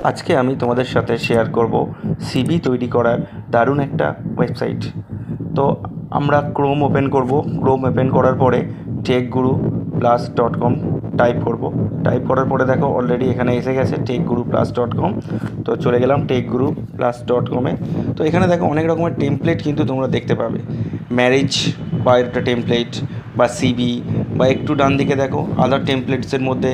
আজকে আমি তোমাদের সাথে শেয়ার করব সিভি তৈরি করার দারুণ একটা ওয়েবসাইট। তো আমরা ক্রোম ওপেন করব। ক্রোম ওপেন করার পরে techguruplus.com টাইপ করব। টাইপ করার পরে দেখো অলরেডি এখানে এসে গেছে techguruplus.com। তো চলে গেলাম techguruplus.com-এ। তো এখানে দেখো অনেক রকমের টেমপ্লেট কিন্তু তোমরা দেখতে পাবে। ম্যারেজ বায়োডাটা টেমপ্লেট বা সিভি, বা একটু ডান দিকে দেখো আদার টেমপ্লেটসের মধ্যে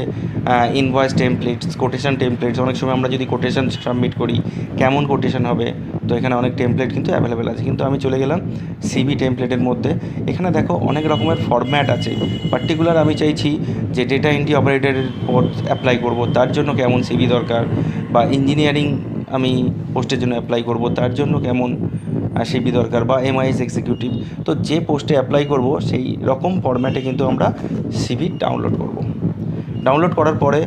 ইনভয়েস টেমপ্লেটস, কোটেশন টেমপ্লেটস। অনেক সময় আমরা যদি কোটেশন সাবমিট করি কেমন কোটেশন হবে, তো এখানে অনেক টেমপ্লেট কিন্তু অ্যাভেলেবেল আছে। কিন্তু আমি চলে গেলাম সিভি টেমপ্লেটের মধ্যে। এখানে দেখো অনেক রকমের ফরম্যাট আছে। পার্টিকুলার আমি চাইছি যে ডেটা এন্ট্রি অপারেটরের পদ অ্যাপ্লাই করব, তার জন্য কেমন সিভি দরকার, বা ইঞ্জিনিয়ারিং আমি পোস্টের জন্য অ্যাপ্লাই করব, তার জন্য কেমন সিভি দরকার, বা এমআইএস এক্সিকিউটিভ। তো যে পোস্টে অ্যাপ্লাই করব সেই রকম ফরম্যাটে কিন্তু আমরা সিভি ডাউনলোড করব। ডাউনলোড করার পরে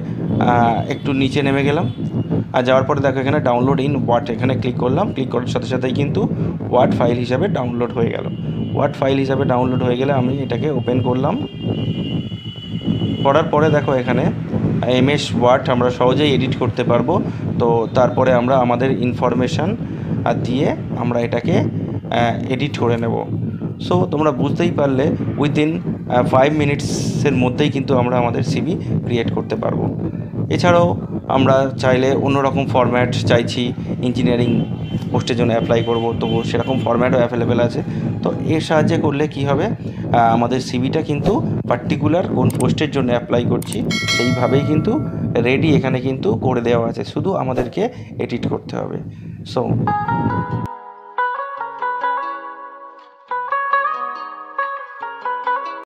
একটু নিচে নেমে গেলাম, আর যাওয়ার পরে দেখো এখানে ডাউনলোড ইন ওয়ার্ড, এখানে ক্লিক করলাম। ক্লিক করার সাথে সাথেই কিন্তু ওয়ার্ড ফাইল হিসাবে ডাউনলোড হয়ে গেল। ওয়ার্ড ফাইল হিসাবে ডাউনলোড হয়ে গেলে আমি এটাকে ওপেন করলাম। করার পরে দেখো এখানে এমএস ওয়ার্ড আমরা সহজেই এডিট করতে পারবো। তো তারপরে আমরা আমাদের ইনফরমেশান দিয়ে আমরা এটাকে এডিট করে নেব। সো তোমরা বুঝতেই পারলে উইদিন 5 মিনিটসের মধ্যেই কিন্তু আমরা আমাদের সিভি ক্রিয়েট করতে পারবো। এছাড়াও আমরা চাইলে অন্যরকম ফরম্যাট চাইছি, ইঞ্জিনিয়ারিং পোস্টের জন্য অ্যাপ্লাই করব, তো সেরকম ফরম্যাটও অ্যাভেলেবেল আছে। তো এর সাহায্যে করলে কি হবে, আমাদের সিভিটা কিন্তু পার্টিকুলার কোন পোস্টের জন্য অ্যাপ্লাই করছি সেইভাবেই কিন্তু রেডি এখানে কিন্তু করে দেওয়া আছে, শুধু আমাদেরকে এডিট করতে হবে। সো